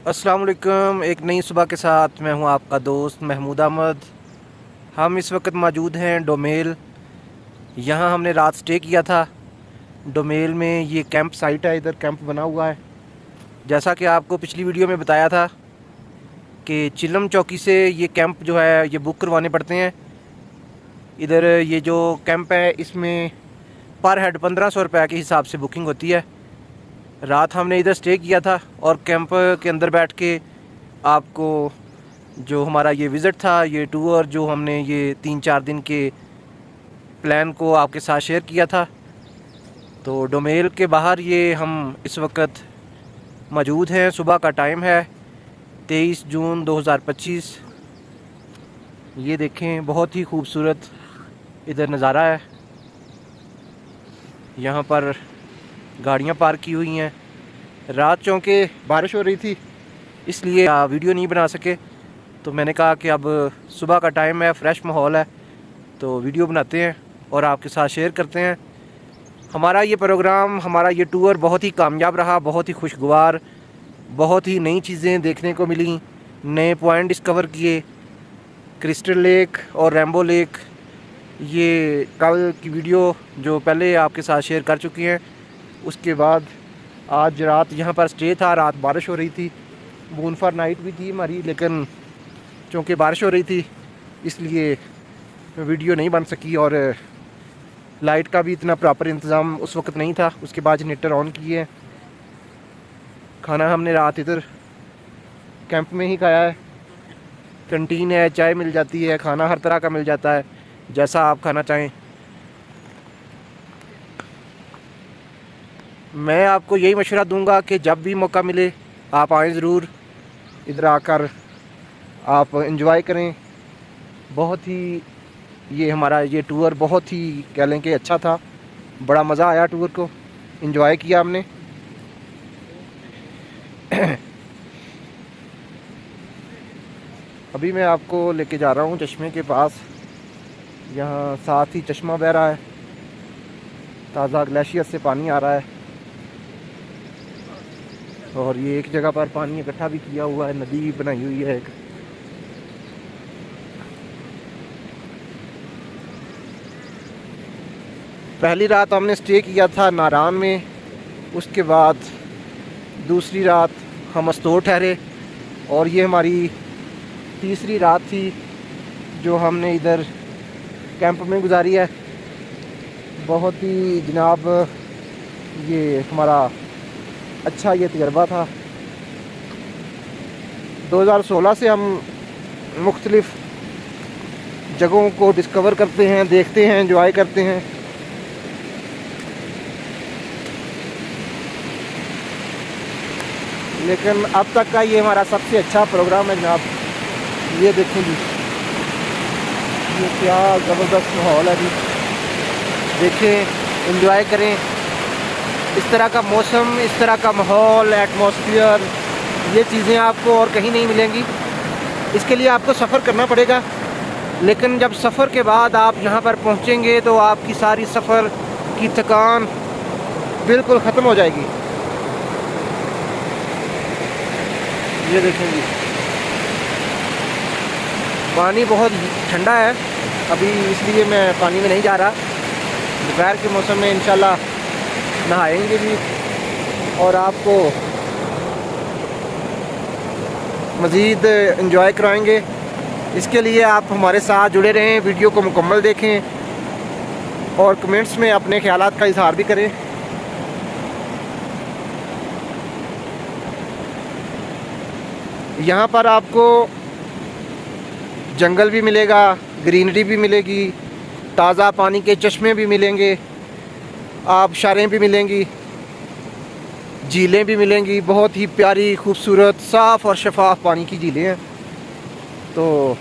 अस्सलाम वालेकुम। एक नई सुबह के साथ मैं हूं आपका दोस्त महमूद अहमद। हम इस वक्त मौजूद हैं डोमेल। यहां हमने रात स्टे किया था। डोमेल में ये कैंप साइट है, इधर कैंप बना हुआ है। जैसा कि आपको पिछली वीडियो में बताया था कि चिलम चौकी से ये कैंप जो है ये बुक करवाने पड़ते हैं। इधर ये जो कैंप है इसमें पर हेड 1500 रुपये के हिसाब से बुकिंग होती है। रात हमने इधर स्टे किया था और कैंप के अंदर बैठ के आपको जो हमारा ये विज़िट था, ये टूर जो हमने ये 3-4 दिन के प्लान को आपके साथ शेयर किया था। तो डोमेल के बाहर ये हम इस वक्त मौजूद हैं। सुबह का टाइम है 23 जून 2025। ये देखें, बहुत ही खूबसूरत इधर नज़ारा है। यहाँ पर गाड़ियाँ पार्क की हुई हैं। रात चूँकि बारिश हो रही थी इसलिए वीडियो नहीं बना सके, तो मैंने कहा कि अब सुबह का टाइम है, फ्रेश माहौल है, तो वीडियो बनाते हैं और आपके साथ शेयर करते हैं। हमारा ये प्रोग्राम, हमारा ये टूर बहुत ही कामयाब रहा, बहुत ही खुशगवार, बहुत ही नई चीज़ें देखने को मिली, नए पॉइंट डिस्कवर किए। क्रिस्टल लेक और रैम्बो लेक, ये कल की वीडियो जो पहले आपके साथ शेयर कर चुकी हैं। उसके बाद आज रात यहाँ पर स्टे था। रात बारिश हो रही थी, बूनफार नाइट भी थी हमारी, लेकिन चूँकि बारिश हो रही थी इसलिए वीडियो नहीं बन सकी और लाइट का भी इतना प्रॉपर इंतज़ाम उस वक्त नहीं था। उसके बाद जनरेटर ऑन किए। खाना हमने रात इधर कैंप में ही खाया है। कैंटीन है, चाय मिल जाती है, खाना हर तरह का मिल जाता है, जैसा आप खाना चाहें। मैं आपको यही मशवरा दूंगा कि जब भी मौका मिले आप आएँ ज़रूर, इधर आकर आप एंजॉय करें। बहुत ही ये हमारा ये टूर बहुत ही कह लें कि अच्छा था, बड़ा मज़ा आया, टूर को एंजॉय किया हमने। अभी मैं आपको लेके जा रहा हूँ चश्मे के पास। यहाँ साथ ही चश्मा बह रहा है, ताज़ा ग्लेशियर से पानी आ रहा है और ये एक जगह पर पानी इकट्ठा भी किया हुआ है, नदी भी बनाई हुई है एक। पहली रात हमने स्टे किया था नारान में, उसके बाद दूसरी रात हम अस्तोर ठहरे और ये हमारी तीसरी रात थी जो हमने इधर कैंप में गुजारी है। बहुत ही जनाब ये हमारा अच्छा ये तजर्बा था। 2016 से हम मुख्तलिफ़ जगहों को डिस्कवर करते हैं, देखते हैं, एंजॉय करते हैं। लेकिन अब तक का ये हमारा सबसे अच्छा प्रोग्राम है जनाब। ये देखें जी, ये क्या ज़बरदस्त माहौल है जी। देखें, एंजॉय करें। इस तरह का मौसम, इस तरह का माहौल, एटमॉस्फेयर, ये चीज़ें आपको और कहीं नहीं मिलेंगी। इसके लिए आपको सफ़र करना पड़ेगा, लेकिन जब सफ़र के बाद आप यहाँ पर पहुँचेंगे तो आपकी सारी सफ़र की थकान बिल्कुल ख़त्म हो जाएगी। ये देखेंगे, पानी बहुत ठंडा है अभी, इसलिए मैं पानी में नहीं जा रहा। दोपहर के मौसम में इंशाल्लाह नहाएंगे भी और आपको मज़ीद एंजॉय कराएंगे। इसके लिए आप हमारे साथ जुड़े रहें, वीडियो को मुकम्मल देखें और कमेंट्स में अपने ख्यालात का इजहार भी करें। यहाँ पर आपको जंगल भी मिलेगा, ग्रीनरी भी मिलेगी, ताज़ा पानी के चश्मे भी मिलेंगे, आबशारें भी मिलेंगी, झीलें भी मिलेंगी। बहुत ही प्यारी, खूबसूरत, साफ़ और शफाफ पानी की झीलें हैं। तो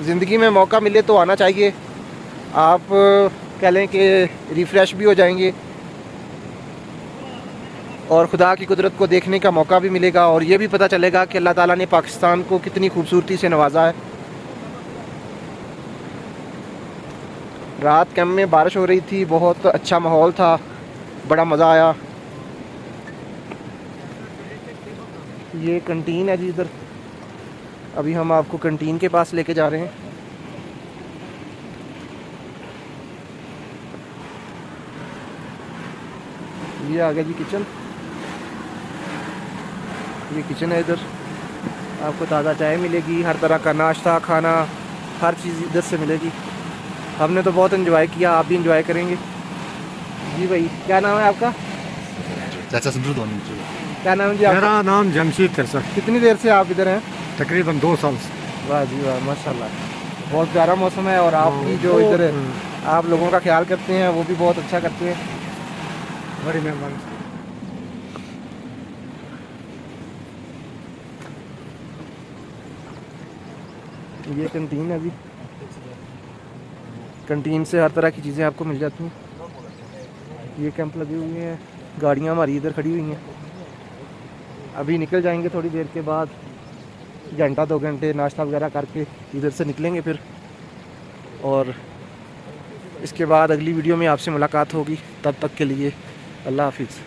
ज़िंदगी में मौका मिले तो आना चाहिए। आप कह लें कि रिफ़्रेश भी हो जाएंगे और खुदा की कुदरत को देखने का मौका भी मिलेगा और ये भी पता चलेगा कि अल्लाह ताला ने पाकिस्तान को कितनी खूबसूरती से नवाजा है। रात कैंप में बारिश हो रही थी, बहुत अच्छा माहौल था, बड़ा मज़ा आया। ये कंटीन है जी इधर। अभी हम आपको कंटीन के पास लेके जा रहे हैं। ये आ गया जी किचन। ये किचन है इधर। आपको ताज़ा चाय मिलेगी, हर तरह का नाश्ता खाना हर चीज़ इधर से मिलेगी। हमने तो बहुत एंजॉय किया, आप भी एंजॉय करेंगे। जी भाई, क्या नाम है आपका? क्या नाम है जी आपका? मेरा नाम जमशीद तिरसठ। कितनी देर से आप इधर हैं? तकरीबन 2 साल से। वाह जी वाह, माशाल्लाह। बहुत प्यारा मौसम है और आपकी जो इधर आप लोगों का ख्याल करते हैं वो भी बहुत अच्छा करते हैं। बड़ी मेहरबानी। ये कंटीन है अभी। कंटीन से हर तरह की चीज़ें आपको मिल जाती हैं। ये कैंप लगे हुए हैं, गाड़ियाँ हमारी इधर खड़ी हुई हैं। अभी निकल जाएंगे थोड़ी देर के बाद, घंटा 2 घंटे नाश्ता वगैरह करके इधर से निकलेंगे फिर। और इसके बाद अगली वीडियो में आपसे मुलाकात होगी। तब तक के लिए अल्लाह हाफिज़।